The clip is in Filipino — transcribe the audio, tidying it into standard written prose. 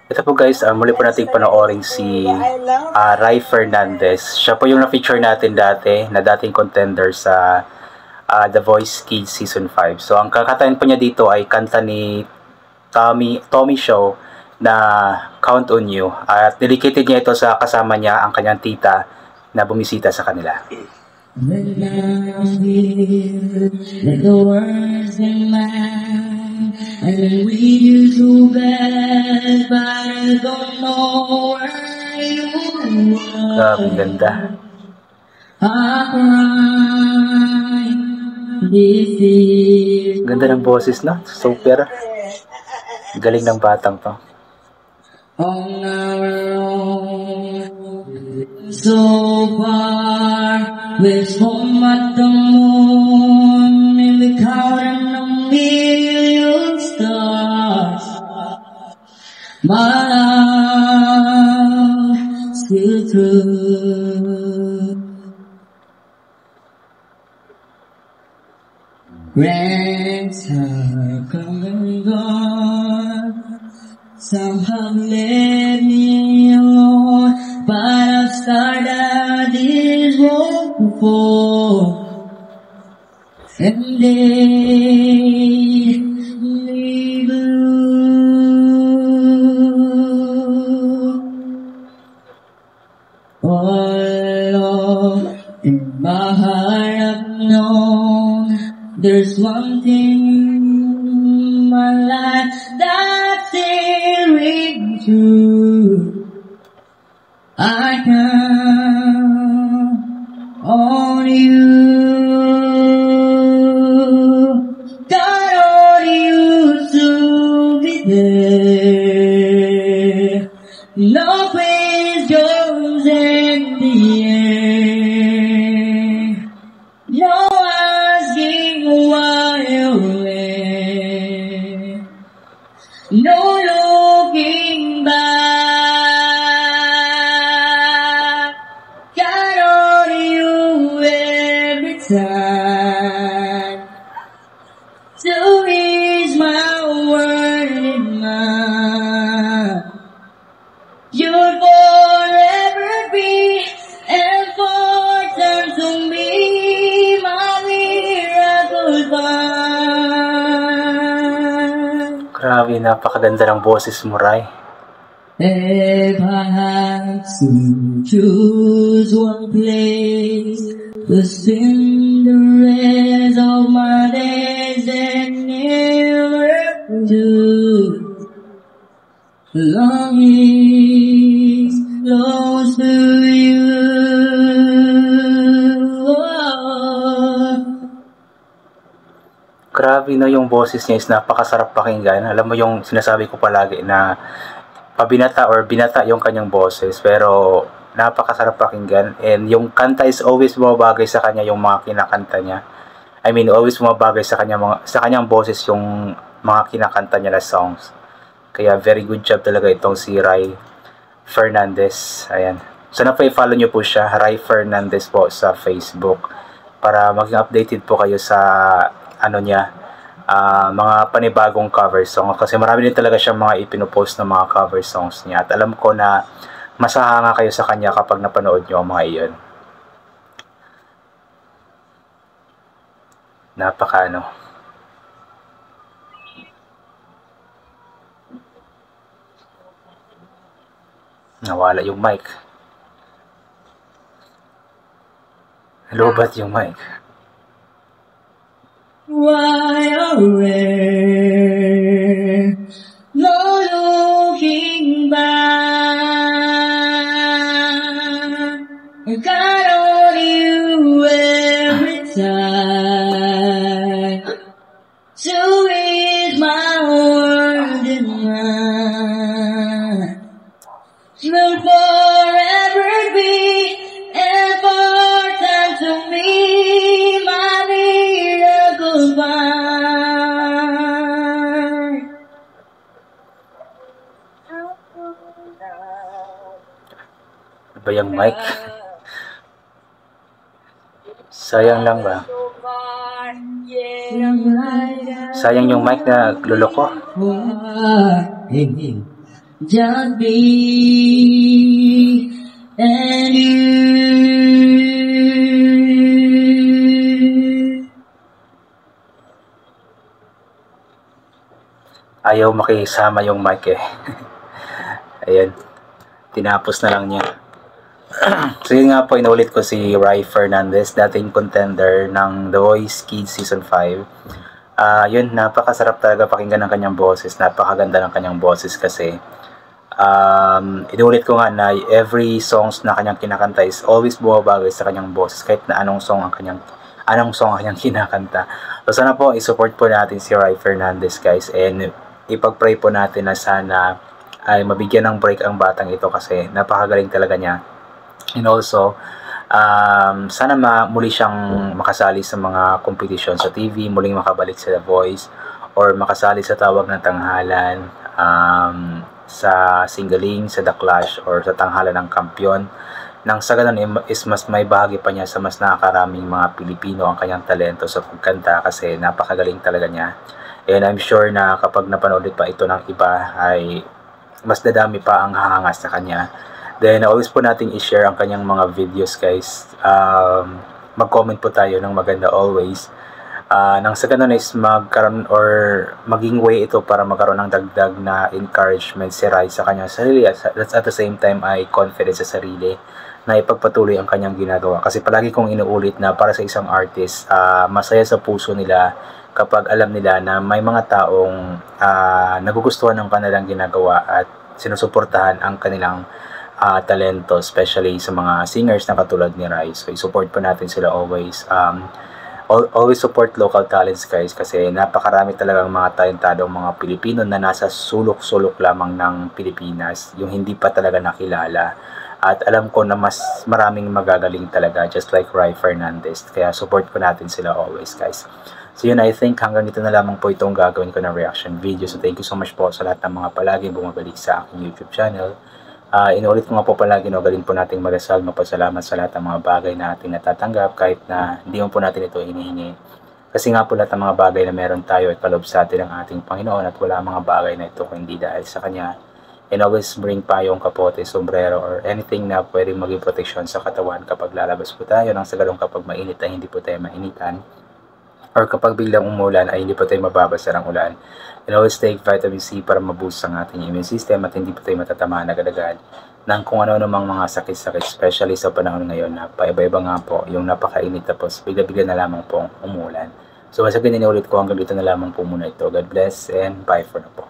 Ito po guys, muli po natin panoorin si Rai Fernandez. Siya po yung na-feature natin dati, na dating contender sa The Voice Kids Season 5. So ang kakatayin po niya dito ay kanta ni Tommy Shaw na Count on You. At dedicated niya ito sa kasama niya, ang kanyang tita na bumisita sa kanila. When I'm here, let the words in mine, and we do so bad, but I don't know where you are. Grabe, ganda. I cry, this is Ganda ng boses, no? Super. Galing ng batang to. on our own, so far, we're home at the moon, and we count a million stars. My love, still true. Rains are coming gone. Some have led me on, but I've started this road before, and they leave blue. All in my heart I've known there's one thing in my life that's really true. I count on you. Count on you to be there. No place goes in the air. No asking why you're there. No looking back. Count on you every time. So is my word in mine. You'll forever be important to me, my miracle find. Grabe, napakaganda ng boses mo, Rai. If I had to choose one place to spend the rest of my days and never do, longing close to you. Grabe, no, yung boses niya is napakasarap pakinggan. Alam mo yung sinasabi ko palagi na pabinata or binata yung kanyang boses, pero napakasarap pakinggan, and yung kanta is always bumabagay sa kanya, yung mga kinakanta niya. I mean, always bumabagay sa kanyang boses yung mga kinakanta niya na songs. Kaya very good job talaga itong si Rai Fernandez. Ayan. Sana po i-follow nyo po siya, Rai Fernandez po sa Facebook, para maging updated po kayo sa ano niya, mga panibagong cover song, kasi marami din talaga siyang mga ipinopost na mga cover songs niya, at alam ko na masahanga kayo sa kanya kapag napanood nyo ang mga iyon. Napaka ano, nawala yung mic. Lobat yung mic. Why away? No looking back. Got on you every time. So is my word in mine. Will forever be important to me, my miracle find. Ano ba yung mic? Sayang lang ba? Sayang yung mic na luloko. just me and you. Ayaw makisama yung mic eh. Ayan. Tinapos na lang niya. So yun nga po, inulit ko si Rai Fernandez, dating contender ng The Voice Kids Season 5. Yun, napakasarap talaga pakinggan ng kanyang boses. Napakaganda ng kanyang boses kasi inulit ko nga na every songs na kanyang kinakanta is always bumabagay sa kanyang boses kahit na anong song ang kanyang kinakanta. So sana po i-support po natin si Rai Fernandez, guys, and ipag-pray po natin na sana ay mabigyan ng break ang batang ito kasi napakagaling talaga niya. And also, sana muli siyang makasali sa mga competition sa TV, muling makabalik sa The Voice, or makasali sa Tawag ng Tanghalan, sa Singaling, sa The Clash, or sa Tanghalan ng Kampiyon. Nang sa ganun is mas may bahagi pa niya sa mas nakakaraming mga Pilipino ang kanyang talento sa pagkanta kasi napakagaling talaga niya. And I'm sure na kapag napanood pa ito ng iba ay mas dadami pa ang hahanga sa kanya. Then always po nating i-share ang kanyang mga videos, guys. Mag-comment po tayo ng maganda always. Nang sa ganun is magkaroon or maging way ito para magkaroon ng dagdag na encouragement si Rai sa kanyang sarili at the same time ay confidence sa sarili na ipagpatuloy ang kanyang ginagawa. Kasi palagi kong inuulit na para sa isang artist, masaya sa puso nila kapag alam nila na may mga taong nagugustuhan ng kanilang ginagawa at sinusuportahan ang kanilang talento, especially sa mga singers na katulad ni Rai. So i-support po natin sila always. Always support local talents, guys, kasi napakarami talagang mga talentadong mga Pilipino na nasa sulok-sulok lamang ng Pilipinas, yung hindi pa talaga nakilala. At alam ko na mas maraming magagaling talaga, just like Rai Fernandez. Kaya support po natin sila always, guys. So yun, I think hanggang dito na lamang po itong gagawin ko na reaction video. So thank you so much po sa lahat ng mga palagi bumabalik sa aking YouTube channel. Inuulit ko nga po palagi, galing po nating magasal, mapasalamat sa lahat ng mga bagay na ating natatanggap kahit na hindi mo po natin ito hinihingi. Kasi nga po lahat ng mga bagay na meron tayo ay kaloob sa atin ng ating Panginoon at wala mga bagay na ito kung hindi dahil sa Kanya. And always bring payong, kapote, sombrero, or anything na pwedeng maging proteksyon sa katawan kapag lalabas po tayo, nang sa ganun kapag mainit ay hindi po tayo mainitan. Or kapag biglang umulan ay hindi po tayo mababasa ng ulan. And always take vitamin C para maboost ang ating immune system at hindi po tayo matatamaan agad-agad ng kung ano namang mga sakit-sakit, especially sa panahon ngayon na paiba-iba nga po yung napakainit tapos bigla-bigla na lamang pong umulan. So once again, inulit ko hanggang dito na lamang po muna ito. God bless and bye for now po.